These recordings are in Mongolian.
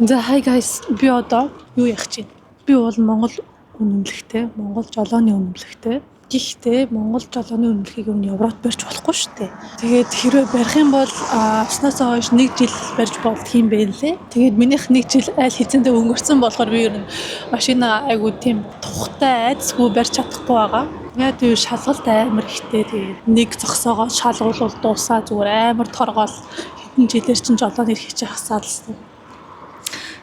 За hi guys, би одоо юу ярих чинь? Би бол Монгол үнэмлэхтэй, Монгол жолооны үнэмлэхтэй. Гэхдээ Монгол жолооны үнэмлэхийг юу Европт барьж болохгүй шүү дээ. Тэгээд хэрвээ барих юм бол авснаасаа хойш 1 жил барьж болдох юм байна лээ. Тэгээд минийх 1 жил аль хэзээндээ өнгөрцөн болохоор би ер нь машина айгуу тийм тухтай айдсгүй барьж чадахгүй байгаа. Яа тийм шалгалт амар ихтэй. Тэгээд нэг зогсоогоо шалгуулвал дуусаа зүгээр амар торгоол хэдэн жилээр чинь жолооны хийж хасаал гэсэн.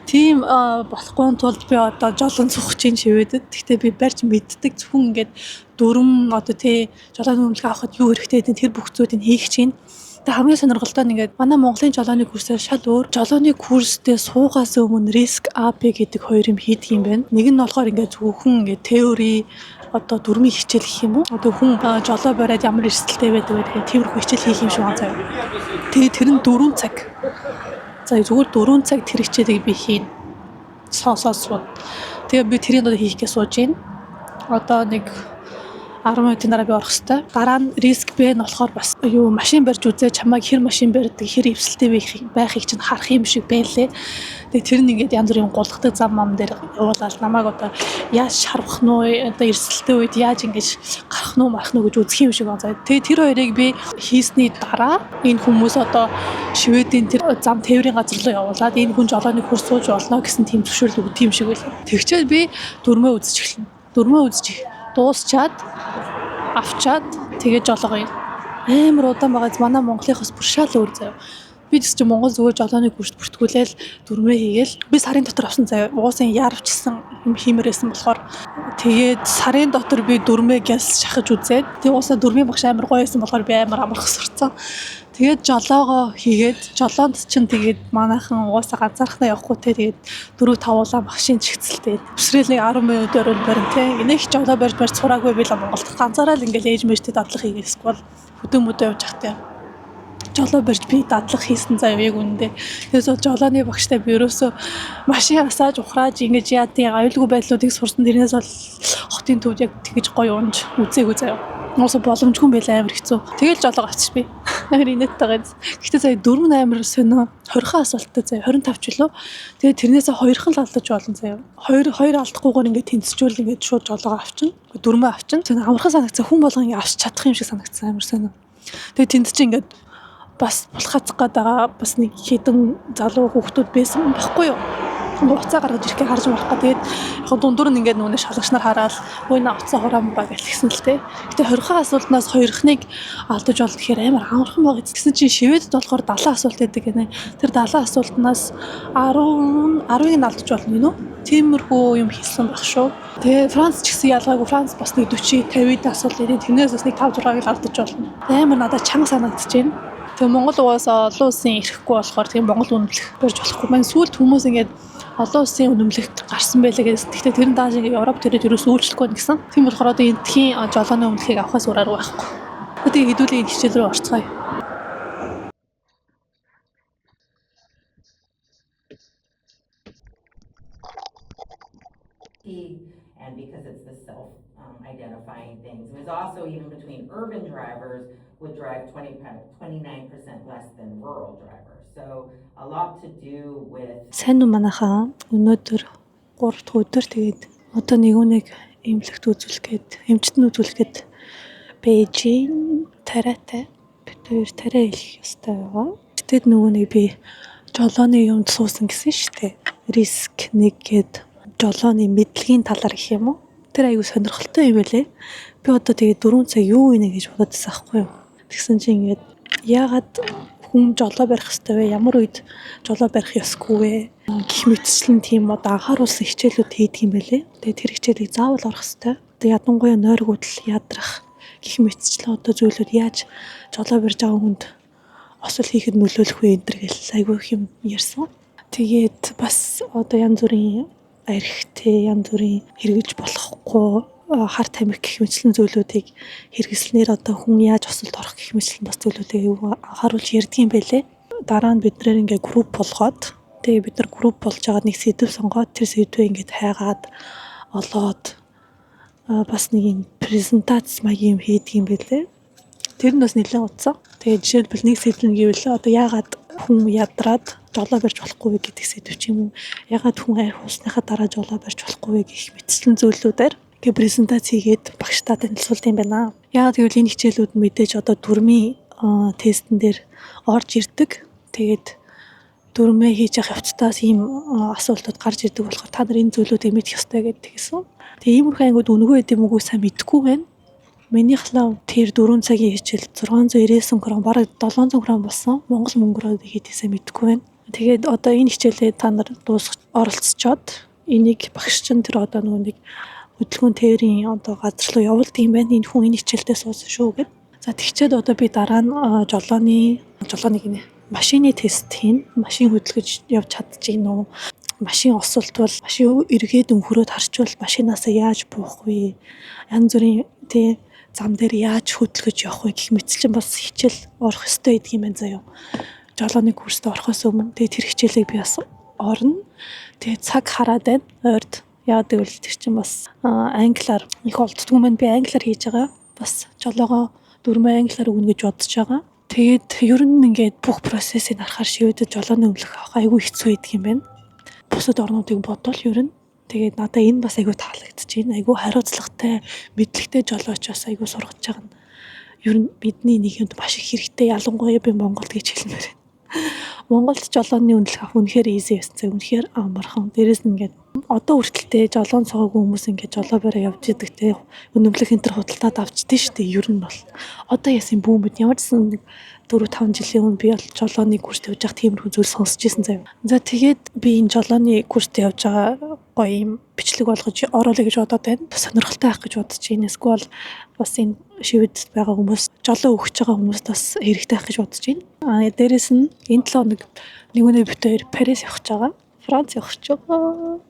Тийм болохгүй тулд би одоо жолоон цух чинь шивэдэд. Гэхдээ би барьж мэддэг зөвхөн ингээд дүрм одоо тий жолооны үнэмлэх авахд юу хэрэгтэй гэдэг тэр бүх зүйлийг хийх чинь. Тэгээ хамгийн сонирхолтой нь ингээд манай Монголын жолооны курсээр шал өөр. Жолооны курстэй суугаас өмнө риск АП гэдэг хоёр юм хийдэг юм байна. Нэг нь болохоор ингээд зөвхөн ингээд теори одоо дүрмийн хичээл гэх юм уу? Одоо хүн жолоо бариад ямар эрсдэлтэй байдаг гэдэг тиймэрхүү хичээл хийх юм шиг байна заяа. Тэгээ тэр нь 4 цаг. За зүгээр 4 цаг тэр хичээлийг би хийн. Сонсоод. Тэгээ би тэрийг одоо хийхгээ сууж гин. Одоо нэг 10 минутын дараа би орох хэвээр. Дараа нь риск Б нь болохоор бас юу машин барьж үзээ чамайг хэр машин барьдаг хэр эвсэлтэй байхыг чинь харах юм шиг байлээ. Тэгээ тэр нь ингээд янз бүрийн гулгадаг зам мам дээр явуулаад намайг одоо яаж шарвах нь уу одоо эрсдэлтэй үед яаж ингэж гарах нь уу марах нь уу гэж үзэх юм шиг байна. Тэгээ тэр хоёрыг би хийсний дараа энэ хүмүүс одоо Шведийн тэр зам тээврийн газар руу явуулаад энэ хүн жолооны курс сууж болно гэсэн тийм зөвшөөрөл өгдөг юм шиг байлаа. Тэгчээд би дүрмээ үзэж эхэлнэ. Дүрмээ үзэж дуусчаад авчаад тэгээд жолоогоо амар удаан байгаа манай Монголынхоос бүр шал өөр заяа. Би ч Монгол зүгээр жолооны курст бүртгүүлээл дүрмээ хийгээл би сарын дотор авсан заяа. Угсаа яарвчсан юм хиймээрсэн болохоор тэгээд сарын дотор би дүрмээ гялс шахаж үзээд тэгээд угсаа дүрмийн багш амар гоё байсан болохоор би амар амарх сурцсан. Тэгээд жолоогоо хийгээд жолоонд чинь тэгээд манайхан угаасаа ганцаархнаа явахгүй те тэгээд 4-5 улаан машин чигцэлтэй. Өсрэл нэг 10 минут өрөөл барин те. Энийг жолоо барьж сураагүй би л Монголд ганцаараа л ингээл ээж мэжтэй дадлах хийгээсгүй хөдөө мөдөө явж ахтай. Жолоо барьж би дадлах хийсэн заяа яг үндэ. Тэрээс жолооны багштай би ерөөсөө машин асааж ухрааж ингэж яадын аюулгүй байдлуудыг сурсан. Тэрнээс бол хотын төвд яг тэгэж гоё унж үзээгүй заяа. Нуусаа боломжгүй байлаа амар хэцүү. Тэгэл жолоо авчих би. Амар инээдтэйгээ. Гэхдээ сая 4 амар сонио 20 асуулттай заяа 25 ч лөө. Тэгээ тэрнээсээ 2хан л алдаж болно заяа. 2 алдахгүйгээр ингээд тэнцчүүл ингээд шууд жолоо авчин. 4 авчин. Тэр амархан санагцсан хүн болгон ингээд авч чадах юм шиг санагцсан амар сонио. Тэгээ тэнд чинь ингээд бас булхацах гэдэг бас нэг хэдэн залуу хүүхдүүд байсан байхгүй юу? Уцаа гаргаж ирэхээ харж марах га. Тэгээд яг дундуур нь ингээд нүнэ шалгагч нар хараад өөний уцаа хураамбаа гэлсэн л те. Гэтэ 20 асуултнаас 2-ыг алдаж бол тэгэхээр амар амархан байгаа. Тэгсэн чинь Шведэд болохоор 70 асуулт байдаг гэнэ. Тэр 70 асуултнаас 10-ыг нь алдаж болно гинөө. Тиймэрхүү юм хийсэн баг шүү. Тэгээ Франц ч гэсэн ялгаагүй Франц бас нэг 40-50-д асуулт ирээд тэрнээс бас нэг 5-6-ыг алдаж болно. Амар надад чанга санагдаж байна. Тэгээ Монгол угаасаа олон улсын ирэхгүй болохоор тэгээ Монгол үнэмлэх барьж болохгүй. Манай сүүлд хүмүүс ингээд олон улсын үнэмлэх гарсан байлаа гэсэн. Гэхдээ тэр нь дааш ингээд Европ төрөд ерөөс үйлчлэхгүй гэсэн. Тийм болохоор одоо эндхийн жолооны үнэмлэхийг авахаас урааргүй байхгүй. Тэгээ хэдүүлээ энэ хичээл рүү орцгоё. And because it's the self-identifying things. It was also even between urban drivers would drive 29% less than rural drivers. So a lot to do with... Сайн уу манайхаа өнөөдөр 3 дахь өдөр тэгээд одоо нэг эмнэлэгт үзүүлэх гээд эмчтэн үзүүлэх гээд Бээжин тариатай бид хоёр тариа хэлэх ёстой байгаа. Тэгэд нөгөө нэг би жолооны юмд суусан гэсэн штэ. Риск 1 гээд жолооны мэдлэгийн талаар гэх юм уу? Тэр аягүй сонирхолтой юм байлээ. Би одоо тэгээд 4 цаг юу гинэ гэж бододсон аахгүй юу? Тэгсэн чинь ингээд яагаад хүн жолоо барих ёстой вэ? Ямар үед жолоо барих ёсгүй вэ? Гэх мэтчлэн тийм одоо анхааруулсан хичээлүүд хийдэг юм байлээ. Тэгээд тэр хичээлийг заавал орох ёстой. Тэгээд ядангуяа нойргуудл ядрах гэх мэтчлэн одоо зүйлүүд яаж жолоо барьж байгаа хүнд осол хийхэд нөлөөлөх вэ энэ төр гэл аягүй их юм ярьсан. Тэгээд бас одоо янз бүрийн архитэй янз бүрийн хэрэгжилж болохгүй хар тамхи гэх мэтлэн зүйлүүдийг хэрэглэснээр одоо хүн яаж осолд орох гэх мэтлэн бас зүйлүүдийг анхааруулж ярьдаг юм байлээ. Дараа нь бид нэр ингээ групп болгоод тэгээ бид нар групп болж байгаа нэг сэдв сонгоод тэр сэдвээ ингээд хайгаад олоод бас нэг юм презентац маягийн юм хийдэг юм байлээ. Тэр нь бас нэлээд утсан. Тэгээ жишээлбэл нэг сэдв нь гэвэл одоо яагаад хүн ядраад жолоо барьж болохгүй вэ гэдэг сэдв ч юм уу. Ягаад хүн арх уусныхаа дараа жолоо барьж болохгүй вэ гэх мэтчлэн зүйлүүдээр ингээ презентац хийгээд багштай танилцуулт юм байна. Ягаад гэвэл энэ хичээлүүд нь мэдээж одоо дүрмийн тестэн дээр орж ирдэг. Тэгээд дүрмээ хийж явах явцдаас ийм асуултууд гарч ирдэг болохоор та нар энэ зүйлүүдийг мэдэх ёстой гэдэг хэлсэн. Тэгээ иймэрхүү ангууд үнгүү гэдэг юм уу сайн мэдэхгүй байна. Минийхлаа тэр 4 цагийн хичээл 699 крон бараг 700 крон болсон. Монгол мөнгөөр хийдээсээ мэдэхгүй байна. Тэгээд одоо энэ хичээлээ та нар дуусгаж оролцоод энийг багш чинь тэр одоо нэг хөдөлгөөн тээврийн одоо газар руу явуулдаг юм байна. Энэ хүн энэ хичээлдээ суусан шүү гэд. За тэгчээд одоо би дараа нь жолооны гинэ машины тест хийн. Машин хөдөлгөж явж чадчих юм уу? Машин осолтвол машин эргээд өнхрөөд харчвал машинаасаа яаж буух вэ? Янз бүрийн зам дээр яаж хөдөлгөж явах вэ гэх мэт чинь бас хичээл орох ёстой гэдэг юм байна заяа. Жолооны курст орохоос өмнө тэр хичээлийг би бас орно. Тэгээ цаг хараад байна. Ойрд яагаад гэвэл тэр чинь бас англиар их олддгүй юм байна. Би англиар хийж байгаа. Бас жолоогоо дүрмээ англиар өгнө гэж бодож байгаа. Тэгээд ер нь ингээд бүх процессыг харахаар шивэдэд жолооны өмнөх авах айгүй хэцүү байдаг юм байна. Бусад орнуудыг бодвол ер нь тэгээд надаа энэ бас айгүй таалагдчих байна. Айгүй хариуцлагатай, мэдлэгтэй жолооч бас айгүй сургаж байгаа нь. Ер нь бидний нэг юмд маш их хэрэгтэй. Ялангуяа би Монголд гэж хэлмээр байна. Монголд жолооны үнэлэх авах үнэхээр easy байсан. Үнэхээр амархан. Дээрээс нь ингээд одоо хүртэлтэй жолоон цогоогүй хүмүүс ингээд жолоо бараа явж идэг те. Үнэмлэх энэ төр худалдаад авчдээ штэ. Ер нь бол одоо ясын бүүмэд ямар ч нэг 4-5 жилийн өмнө би бол жолооны курст явж байгаа тиймэрхүү зүйл сонсч ирсэн заяа. За тэгээд би энэ жолооны курст явж байгаа гоё юм бичлэг болгож ороолаа гэж бодоод байна. Сонирхолтой байх гэж бодож байна. Эсвэл бас энэ шивэд байгаа хүмүүс жолоо өгч байгаа хүмүүст бас хэрэгтэй байх гэж бодож байна. Дээрээс нь энэ 7 хоног нэг үнэ битээр Парис явах гэж байгаа. Франц явах гэж байгаа.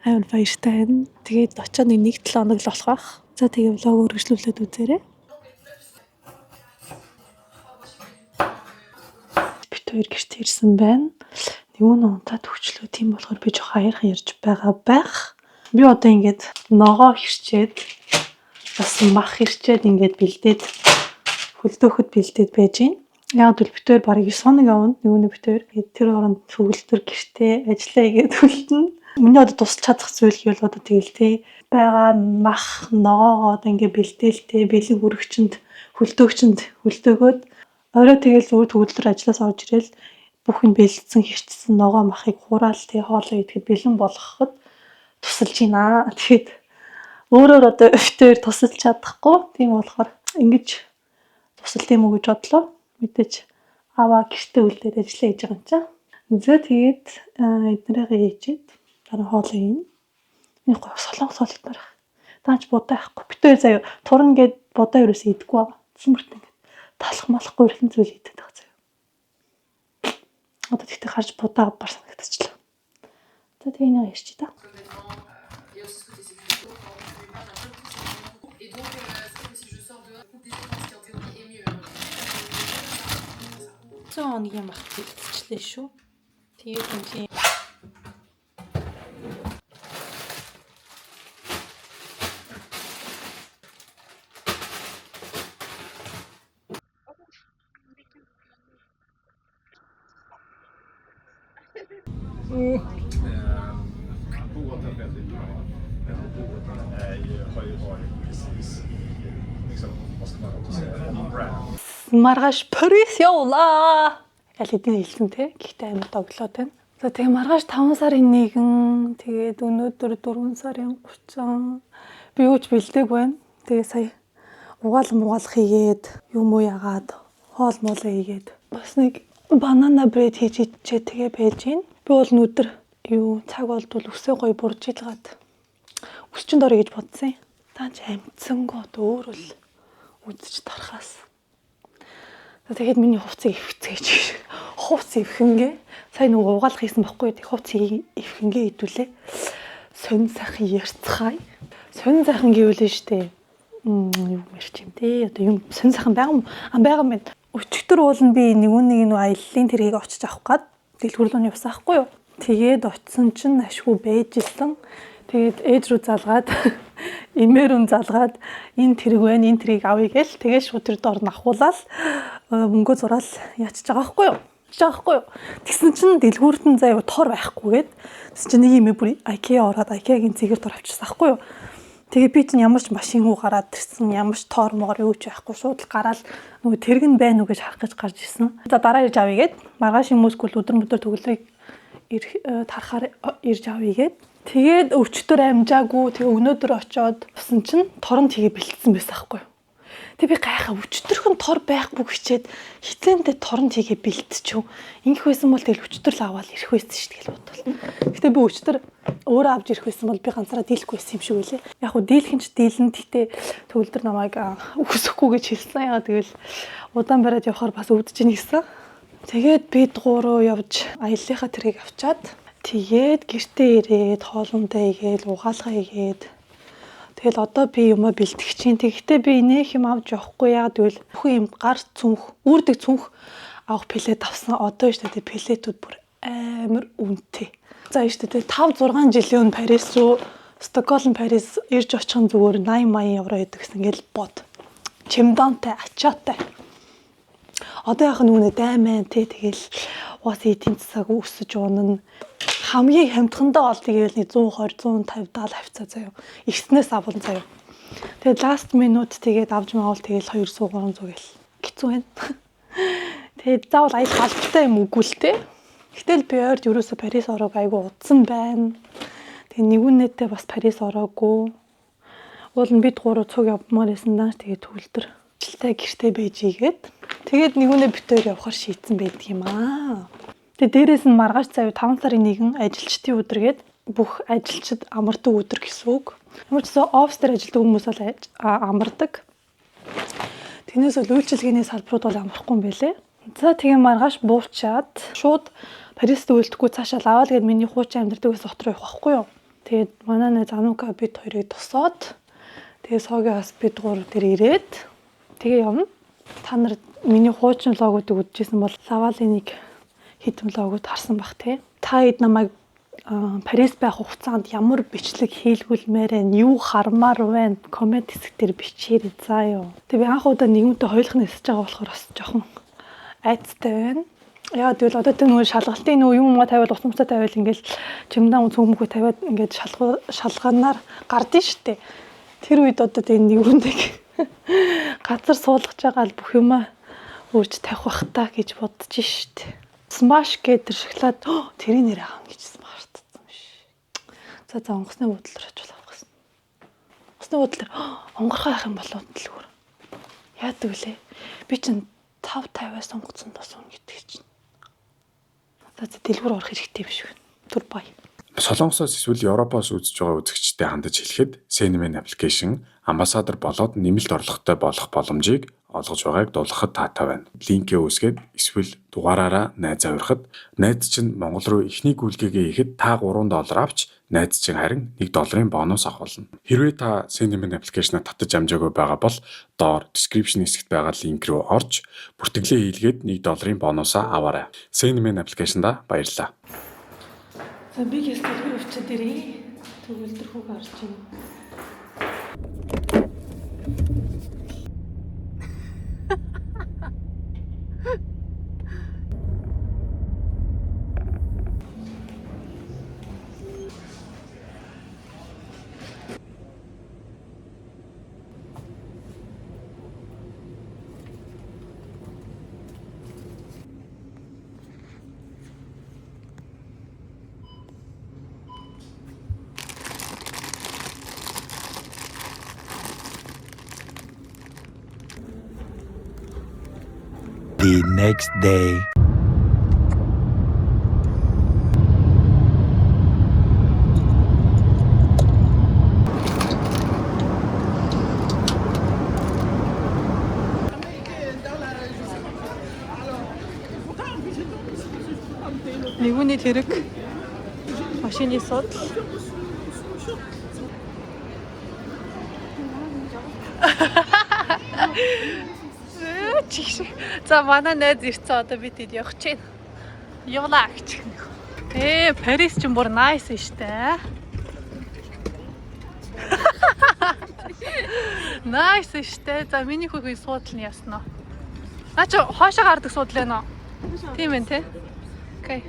Аймаг баяртай байна. Тэгээд очоод нэг 7 хоног л болох байх. За тэгээд влог үргэлжлүүлээд үзээрэй. Хоёр гэрт ирсэн байна. Нэгэн унтаад төвчлөө тийм болохоор би жоох аяархан ярьж байгаа байх. Би одоо ингээд ногоо хэрчээд бас мах хэрчээд ингээд бэлдээд хөлдөөхөд бэлдээд байж гин. Яг л битээр бараг 9 хоног явна. Нэгэн битээр тэр оронд төгөлдөр гэртээ ажиллаа игээд хөлтөн. Миний одоо тусалж чадах зүйл гэвэл одоо тэгэл тий байгаа мах ногоогоо одоо ингээд бэлдээлтэй бэлэг үргчэнд хөлдөөгчөнд хөлдөөгөөд орой тэгэл зүгээр төгөлдөр ажиллаас орж ирэл бүх нь бэлдсэн хэрчсэн ногоо махыг хураал тий хоолоо идэхэд бэлэн болгоход тусалж байна. Тэгэхэд өөрөөр одоо өвтөөр тусалж чадахгүй. Тийм болохоор ингэж тусалт юм уу гэж бодлоо. Мэдээж аваа гэртээ үлдээд ажиллаа хийж байгаа юм чаа. За тэгээд эднэрээ хийчихэд дараа хоолоо ийн. Миний гоо солонгос хоолтмаар байх. Таач будаа байхгүй. Битээр заяа турна гэд будаа ерөөсөө идэхгүй байгаа. Цэцмэрт талах малахгүй ирхэн зүйл хийдэг байгаа заяа. Одоо тэгтээ харж будаа бар санагдчихлаа. За тэгээ нэг ярьчих та. Цооны мах бэлтгэлээ шүү. Тэгээд үнэхээр Båten väldigt bra. Båten har ju varit precis, liksom, måste man också säga, brand. Маргааш Парис явлаа. Яг эдний хэлсэн те. Гэхдээ амар доглоод байна. За тэгээ маргааш 5 сарын 1, тэгээд өнөөдөр 4 сарын 30. Би юуч бэлдээг байна. Тэгээ сая угаалan хийгээд юм уу ягаад хоол моолоо хийгээд бас нэг банана бред хийж ичээ тэгээ байж гин. Би бол өнөөдөр цаг болдвол өсөө гоё бурж илгаад өсчөнд орё гэж бодсон юм. Таач амтсангоо өөр л үзэж тархаас. Тэгээд миний хувцсыг ивцээж хувц ивхэнгээ сайн нэг угаалах хийсэн бохгүй. Тэг хувцсыг ивхэнгээ идүүлээ. Сонь сайхан ярьцгаая. Сонь сайхан гэвэл штэ. Юу мэрч юм те. Одоо юм сонь сайхан байгаа юм байна. Өчигдөр уулын би нэг аяллаа тэрийг очиж авах гээд дэлгүүрлөөний ус авахгүй юу. Тэгээд очисон чинь ашгүй байж исэн. Тэгээд ээж рүү залгаад эмээр рүү залгаад энэ тэрэг байна, энэ тэрийг авъя гээл. Тэгээд шууд тэр доор навхуулаад мөнгөө зураал яачиж байгаа байхгүй юу. Жаахгүй юу. Тэгсэн чинь дэлгүүртэн заяа тор байхгүйгээд тэгсэн чинь нэг юм бүр IKEA ороод IKEA-гийн цэгээр тор авчихсан байхгүй юу. Тэгээ би чинь ямар ч машин хүү гараад ирсэн, ямар ч тоор могор юу ч байхгүй шууд л гараад нөгөө тэрэг нь байна уу гэж харах гэж гарч ирсэн. За дараа ирж авъя гээд маргааш хүмүүсгүй өдөр мөдөр төгөлрийг тарахаар ирж авъя гээд тэгээд өчтөр амжаагүй тэгээ өнөөдөр очоод усан чинь торон тэгээ бэлдсэн байсан байхгүй юу. Тэг би гайхаа өчтөрхөн тор байхгүй хичээд хитэмдээ торон тэгээ бэлтчихв. Ингэх байсан бол тэгэл өчтөр л аваад ирэх байсан шүү дээ гэж бодлоо. Гэтэ би өчтөр өөрөө авч ирэх байсан бол би ганцаараа дийлэхгүй байсан юм шиг үлээ. Яг хуу дийлхэн ч дийлэн гэтээ төгөлдөр намайг үсэхгүй гэж хэлсэн. Яа тэгэл удаан бариад явахаар бас өвдөж ийн гэсэн. Тэгээд бид гурав явж аяллахаа тэргийг авчаад тэгээд гэртээ ирээд хоолундаа игээд угаалгаа игээд тэгэл одоо би юмаа бэлтгэх чинь. Тэгэхдээ би инээх юм авч явахгүй яагаад гэвэл бүхэн юм гар цүнх, үрдэг цүнх авах плед авсан. Одоо шүү дээ пледүүд бүр амар үнэтэй. За шүү дээ 5-6 жилийн өмнө Парис руу Стокгольм Парис ирж очихын зүгээр 80 евро гэдэг гэсэн ингээл бод. Чемдантай, ачаатай. Одоо яг нүнэ даймаа тий тэгэл уус эдийн засаг өсөж унана. Хамгийн хамтхандаа бол тэгээл 120 150 70 хавцаа заяа. Ихснээс авал заяа. Тэгээд last minute тэгээд авч маавал тэгэл 200 300 гэл. Хэцүү байна. Тэгээд заавал аял халбтай юм үгүй л те. Гэтэл би ойрд ерөөсө Парис ороог айгу удсан байна. Тэгээд нэгүнээдээ бас Парис ороогүй. Уул нь бид гурав цуг явмаар байсан даа. Тэгээд төгөлдөр жилтэй гэртээ байж игээд тэгээд нэгүнээ битээр явахаар шийдсэн байдаг юм аа. Тэгээ дээрээс нь маргааш цаав 5 сарын 1 ажилчдын өдргээд бүх ажилчид амардаг өдөр гэсэн үг. Ямар ч гэсэн офис дээр ажилладаг хүмүүс бол амардаг. Тэрнээс л үйлчилгээний салбарууд бол амархгүй юм байлээ. За тэгээ маргааш буучаад шууд Парист үйлдэхгүй цаашаа лаваа л гээд миний хуучин амьдардаг байсан хот руу явах байхгүй юу. Тэгээд манай найз Анука бид хоёрыг тусаад тэгээ согоос бид гурав дээр ирээд тэгээ явна. Та нар миний хуучин логотыг үзчихсэн бол лавалын нэг хэдэн логод харсан бах тий. Та хэд намайг Парис байх хугацаанд ямар бичлэг хийлгүүлмээр байна, юу хармаар байна, коммент хэсгээр бичээрэй заа юу. Тэг би анх удаа нэгэнтээ хойлох нэсэж байгаа болохоор бас жоохон айцтай байна. Яа тэгвэл одоо тэр нөгөө шалгалтын нөгөө юм тавиад уцамцаа тавиад ингээл чимдэн цөмхөө тавиад ингээд шалганаар гардыг штэ. Тэр үед одоо тэг нэгүндэг газар суулгаж байгаа л бүх юмаа өөрч тавих бах та гэж бодож штэ. Smash гэдэг шоколад тэрийн нэр аав гэж смартсан биш. За онгоцны буудлаар хажуулах гэсэн. Онгоцны буудлаар онгорхоо явах юм болоод дэлгүүр. Яадаг вүлээ? Би чинь 5-50-аас онгоцсон тосгоно гэдэг чинь. За дэлгүүр орох хэрэгтэй юм шиг байна. Түр бай. Солонгосоос эсвэл Европоос үзэж байгаа үзэгчдэд хандаж хэлэхэд Cinnamon application амбассадор болоод нэмэлт орлоготой болох боломжийг олгож байгааг дуулгахад таатай байна. Линкээ үүсгээд эсвэл дугаараараа найзаа урихад найз чинь Монгол руу эхний гүйлгээгээ хийхэд та $3 авч найз чинь харин $1 бонус авах болно. Хэрвээ та Cinnamon application-а татаж амжаагүй байгаа бол доор description хэсэгт байгаа линк рүү орж бүртгэлээ хийлгээд $1 бонусаа аваарай. Cinnamon application-да баярлалаа. За би хэлбэр өвчөд ирээ. Төгөлдөр хүүг харж байна. The next day. Нэгүний тэрэг машины содл. За манай найз ирцээ одоо бид хэд явах чинь. Явлаа гэж. Парис ч бүр nice штэ. Nice штэ. За миний хүүгийн суудлын яснаа. Наа чи хоошоо гардаг суудлаа нөө. Тийм ээ те. Окей.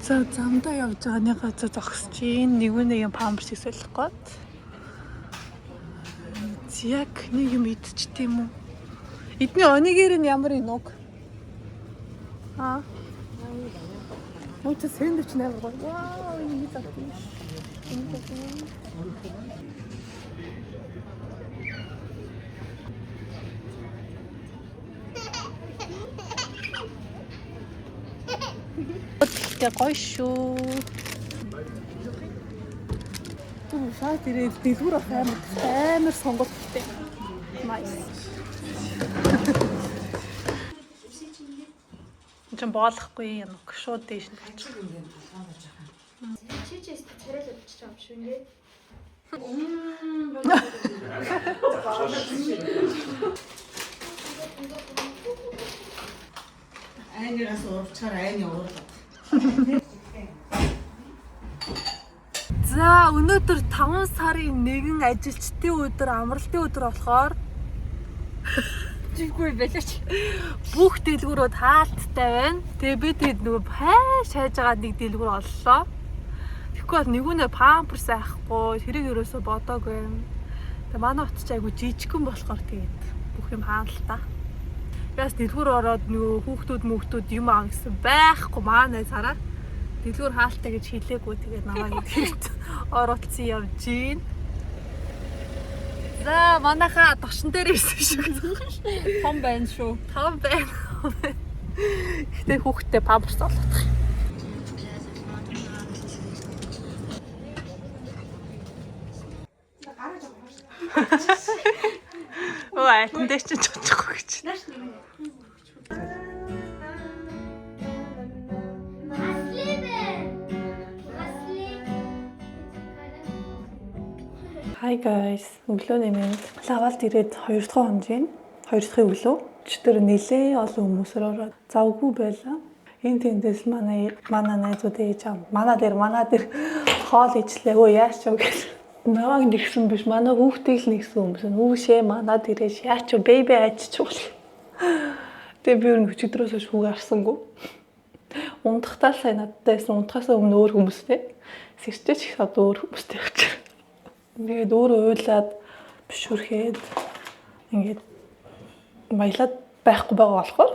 За замдаа явж байгааны газар зогсож ийн нэг юм памперс солих гээд. Яг нэг юм идчих тийм үү? Эдний онигэр нь ямар инуг? Аа. Өөч сэндвич нээр гоё. Вау, энэ нэг зах. Тэгтээ гоё шүү. Шаад ирээд дэлгүүр ах амар сонголттой. Nice. Чам боолохгүй юм шууд дээш нь болчих. Чичээс царай л болчих юм шүү ингээ. Айнаас уурчаар айны уурлаа. За өнөөдөр 5 сарын 1 ажилчдын өдөр амралтын өдөр болохоор Жиггүй байлаач. бүх дэлгүүрүүд хаалттай байна. Тэгээ би тэд нөгөө хайж байгаа нэг дэлгүүр оллоо. Тэгэхгүй бол нэгүнээ памперс авахгүй тэрийг ерөөсө бодоогүй юм. Тэгээ манай утч айгу жижигхэн болохоор тэгээд бүх юм хаалтаа. Яс дэлгүүр ороод нөгөө хүүхдүүд юм аав гэсэн байхгүй манай цараа. Дэлгүүр хаалтаа гэж хэлээгүй тэгээд намайг идэхэд оролцсон явж гин. За манайхаа тошин дээр ирсэн шүү. Том байна шүү. Том байна. Гэтэ хүүхдтэй памперс олгох. Ой, тэндээ ч чочихгүй гэж. Hi guys, өглөөний минь лавалд ирээд 2 дахь хонжийн 2 дахь өглөө. Өчтөр нэлээ олон хүмүүсээр ороод завгүй байлаа. Энэ тэндээс манай найзууд ээж аа манай дээр хоол ижлээ. Өө яач вэ гэж. Наваг нэгсэн биш манай хүүхдийг л нэгсэн хүмүүс. Үүшээ манад ирээж яач вэ бэби ачиж бол. Тэгээ би өөр өчигдрөөс хойш хүүг арсангүй. Ундахтаа сайн наддайсэн ундахаас өмнө өөр хүмүүстэй. Сэрчээч их одоо өөр хүмүүстэй явж. Тэгээд өөрөө уйлаад бишүрхэд ингээд маялаад байхгүй байгаа болохоор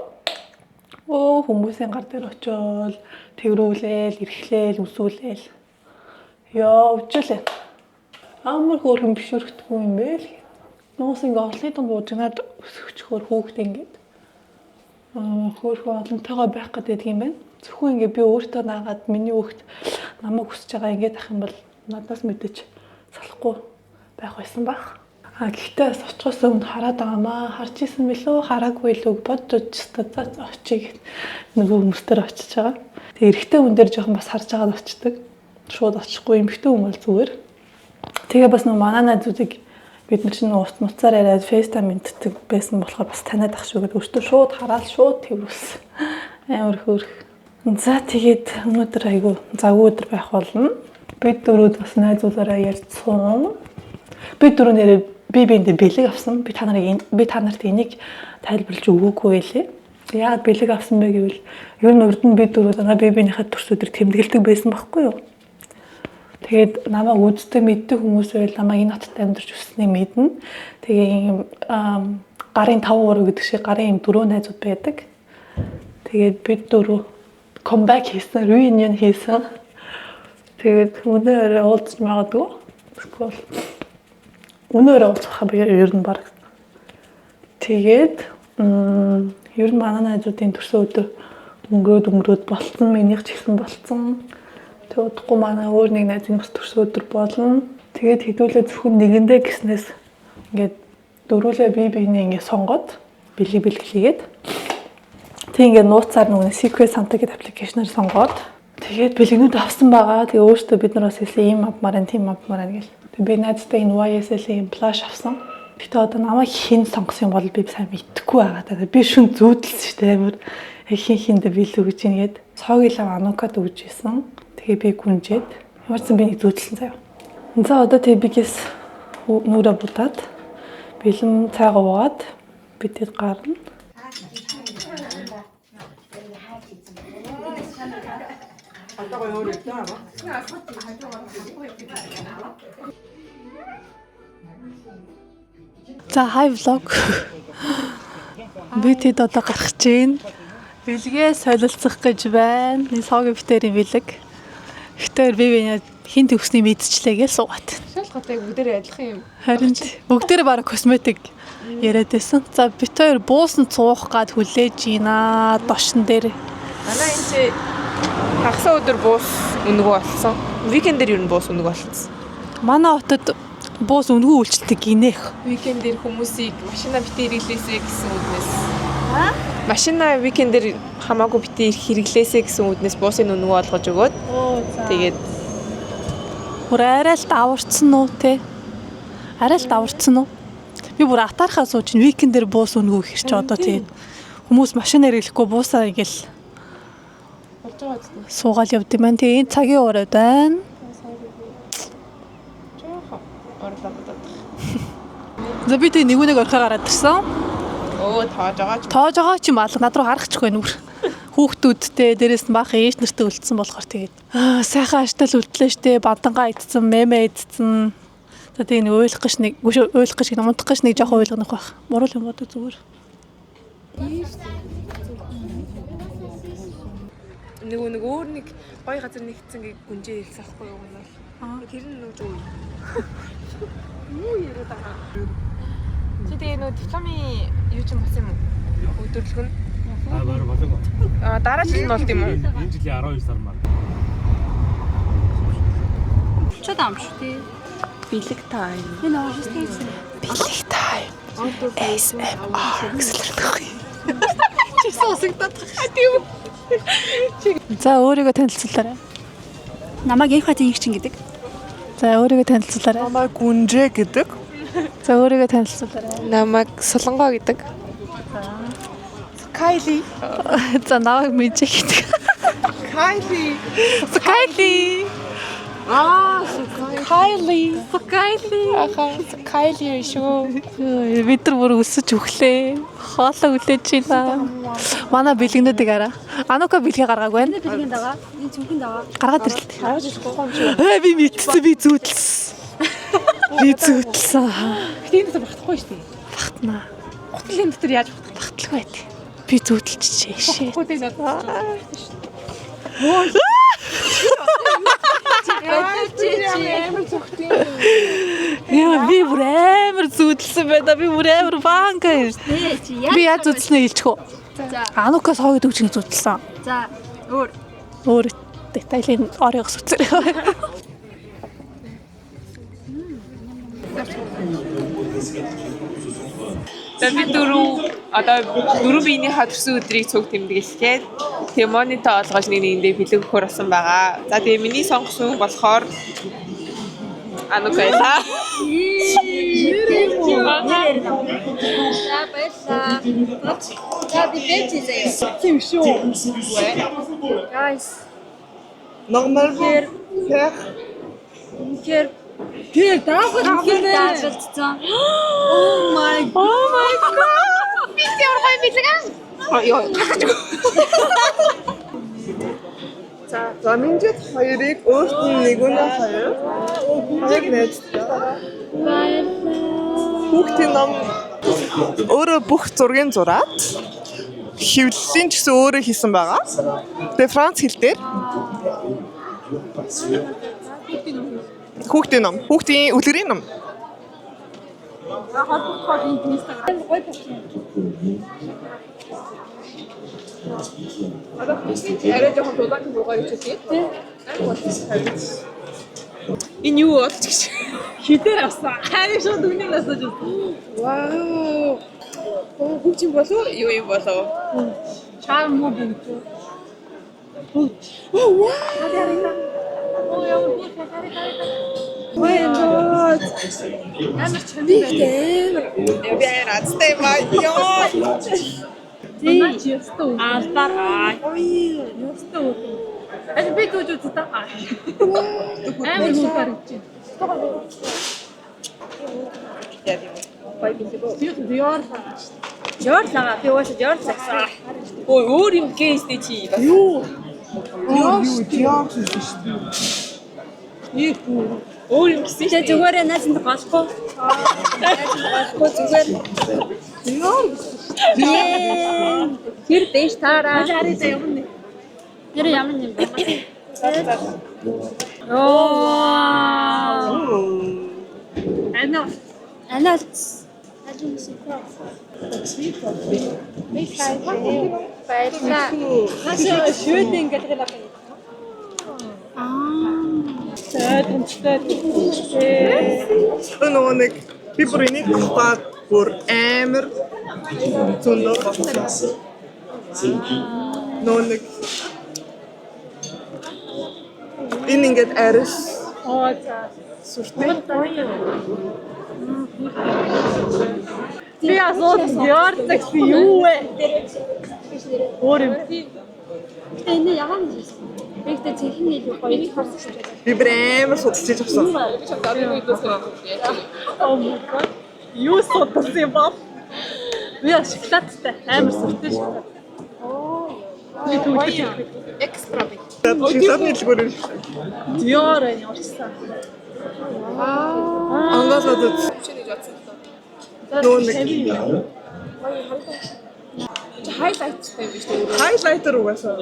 хүмүүсийн гар дээр очиод тэрүүлээл, эрхлээл, үсүүлээл явжлаа. Амар хөөрхөн бишүрхдгүй юм байл. Нуус ингээ орлын дунд буужнаад өсөчхөр хүүхдээ ингээд хөөрхөн олонтойгоо байх гэдэг юм байна. Зөвхөн ингээ би өөртөө наагаад миний хүүхд намайг хүсэж байгаа ингээд ах юм бол надаас мэдээч салахгүй байх байсан баг. Гэхдээ очихоос өмнө хараад байгаамаа. Харж исэн билүү, хараагүй л үг бодож очиж нөгөө хүмүүстэр очиж байгаа. Тэгээ эрэгтэй хүн дээр жоохон бас харж байгаад очдөг. Шууд очихгүй эмэгтэй хүн бол зүгээр. Тэгээ бас нөгөө манай найзуудыг бид нар чинь уцаар яриад FaceTime мэддэг байсан болохоор бас таниад ах шүү гэдэг өөртөө шууд хараад шууд тэрүүлсэн. Амар хөөрх. За тэгээд өнөөдөр айгүй завгүй өдөр байх болно. Бид дөрөв бас найзуулаараа ярьцсан. Бид дөрөв нэрээ биэндээ бэлэг авсан. Би та нарт энийг тайлбарлаж өгөөгүй байлээ. Яагаад бэлэг авсан бэ гэвэл ер нь урд нь бид дөрөв бибинийхээ төрс өдөр тэмдэглэдэг байсан байхгүй юу? Тэгээд намайг үздэг мэддэг хүмүүс байл намайг энэ хотод амьдарч өсснийг мэднэ. Тэгээ ийм гарын 5 уруу гэдэг шиг гарын ийм 4 найзууд байдаг. Тэгээд бид дөрөв comeback хийсэн, reunion хийсэн. Тэгээд өнөөрөө уулзч магадгүй. Эсвэл өнөөрөө уулзах ер нь баг. Тэгээд ер нь манай найзуудын төрсөн өдөр өнгөрөөд болцсон, минийх ч ихсэн болцсон. Тэгээд удахгүй манай өөр нэг найзын бас төрсөн өдөр болно. Тэгээд хэдүүлээ зөвхөн нэгэндээ гиснээс ингээд дөрүүлээ биений ингээд сонгоод бэлгэлгээд тэг ингээд нууцаар нөгөө Secret Santa гэдэг аппликейшнээр сонгоод тэгээд бэлгэнүүд авсан байгаа. Тэгээ өөртөө бид нар бас хэлсэн ийм авмаар, тийм авмаар гэл. Тэг би найзтай энэ YSL-ийн плаш авсан. Гэтэ одоо намайг хэн сонгосон бол би сайн мэдэхгүй байгаа. Тэгээд би шүн зүүдэлсэн шүү дээ. Амар хиндэ билүү гэж ингээд цоогилав анукад өгж исэн. Тэгээ би гүнжээд ямарсан би нэг зүүдэлсэн заяа. За одоо тэг бигээс нүрэ будаад бэлэн цайгаа уугаад бидэд гарна. За хай влог. Би тэд одоо гарах гэж байна. Бэлгээ солилцох гэж байна. Энэ соогийн битэрийн бэлэг. Битэр би хин төгсний мэдчихлээ гэж суугаад. Шалгатыг бүгдээрээ адилхан юм. Харин бүгдээрээ бараг косметик яриад байсан. За бит хоёр буусан цуух гад хүлээж гинэ дошн дээр. Манай энэ чи хагас өдөр буус өнгөө болсон. Викендэр ер нь буус өнгөө болсон. Манай хотод буус өнгөө үйлчлдэг гинэх. Викендэр хүмүүсийг машина битээ хэрэглээсэй гэсэн үднэс. Машина викендэр хамаагүй битээ хэрэглээсэй гэсэн үднэс буусын өнгөө олгож өгөөд. Тэгээд Бүр арай л даварцсан уу те? Арай л даварцсан уу? Би бүр атаархаа сууж викендэр буус өнгөө хэрч одоо тэгээд хүмүүс машинаар ирэхгүй буусаа ингээл болж байгаа зү. суугаал явд юм байна. Тэгээ энэ цагийн ураад байна. Орлоо. За би тэг нэг орхоо гараад ирсэн. Оо тоож байгаа ч. Тоож байгаа ч юм алга над руу харахчихгүй нүр. Хүүхдүүдтэй дээрээс нь баахан ээж нартай үлдсэн болохоор тэгээд сайхан аштал үлдлээ штэ бандангаа идсэн, мемэ идсэн. За тэгээ нэг ойлгох гэж нэг ойлгох гэж унтах гэж нэг жоохон ойлгох байх. Мурал юм бодоо зүгээр. Нэг өөр нэг гоё газар нэгтсэн гэ гүнжээ хэлсэн ахгүй юу гэнэ. Тэр нь нөгөө юу. Юу яриад байгаа. Чи тэгээ нөгөө дипломын юу ч юм болсон юм уу? Өдөрлөг нь. Бараг болов. Дараа жил нь болд юм уу? Энэ жилийн 12 сар мар. Чод ам шүү дээ. Бэлэг тайм. Энэ оожстэй. Бэлэг тайм. ASMR гэсэлэрдэх. Чи сонсогдоод тийм. За өөрийгөө танилцуулаарай. Намайг их хатын их чин гэдэг. За өөрийгөө танилцуулаарай. Намайг гүнжээ гэдэг. За өөрийгөө танилцуулаарай. Намайг солонгоо гэдэг. Кайли. За намайг Мижи гэдэг. Кайли. Кайли. Кайли. Кайли шүү. Бид нар бүр өсөж өглөө. Хоолоо үлээж байна. Манай бэлгэнүүдийг араа. Анука бэлгээ гаргаагүй байна. Бэлгийн дагаа. Энэ цүнхэн дагаа. Гаргаад ирлээ. Гаргаж ирэхгүй юм шүү. Би мэдсэн би зүүдэлсэн. Би зүүдэлсэн. Тийм ч багтахгүй шүү дээ. Багтнаа. Гутлын дотор яаж Багтлаг байт. Би зүүдэлчихжээ шээ. багтахгүй дээ надад. Яа би бүр амар зүүдэлсэн байна. Би бүр амар банк. Би яаж зүүдэлснээ хэлчихв. За. Анука сooгийн дүүжин зүүдэлсэн. За. Өөр. Өөр детайлын оройгос үзээ. За би дөрөв биений хадсан өдрийг цуг тэмдэглэхэд тэгээ монитор олгож нэг нэгэндээ бэлэг өгөхөр болсон байгаа. За тэгээ миний сонгосон болохоор Анукайла. За баярлаа. За би бэчээ. Тийм шүү. Guys. Нормал Хэр тэр даахад даалцсан. Oh my god. Би тэр гоё бэлэг аа. Йоо. За минжит хоёрыг өөртөө нэгүнээ хоёр. Хоёрыг найзлаа. Хүүхдийн ном өөрөө бүх зургийн зураад хэвлэлийн ч гэсэн өөрөө хийсэн байгаа. Тэгээ Франц хэл дээр хүүхдийн ном, хүүхдийн үлгэрийн ном. Арай жоохон дулаан буугаа гэж үү? Энэ юу бол гэж хитээр авсан. Харин шууд үнийг насаж үзсэн. Вау. Оо бүгд юм болов юу юм болов? Чаам муу бүгд. Оо вау. Вау. Амар чанар. Би радстай маа. Ёо. Албараа. Ёстой. Аз би дүүж үзтээ. Амар хурдар гэж. Жорлага би ууш жорлагсан. Ой өөр юм гэстэй чи. Юу? Өөр юм гэсэн Тэгээ зүгээр найзанд голохгүй. Голохгүй зүгээр. Тэр дэш таараа. Харин заяа юм. Тэр ямар юм бэ? Оо. Анаа. Аналц. Баярлалаа. Хашаа шүүд ингээд гэнэ. Нөгөө нэг би бүр энийг хаваад бүр амар зөндөө болсон. Нөгөө нэг энэ ингээд арис сүртэй. Би асууд яардаг юу вэ? Өөр юм. Энэ яагаад юм бэ? Бигтэй цэхэн илүү гоё харсан шүү дээ. Би бүр амар судалж авсан. Юу судалсан юм бэ? Би шоколадтай амар сүртэй шоколад. Би түүхий экстра би. Шоколадны дэлгүүр. Диор энэ урьдсан. Ангаас одоо нөгөө нэг Хайлайттай биш үү? хайлайтер угаасаа.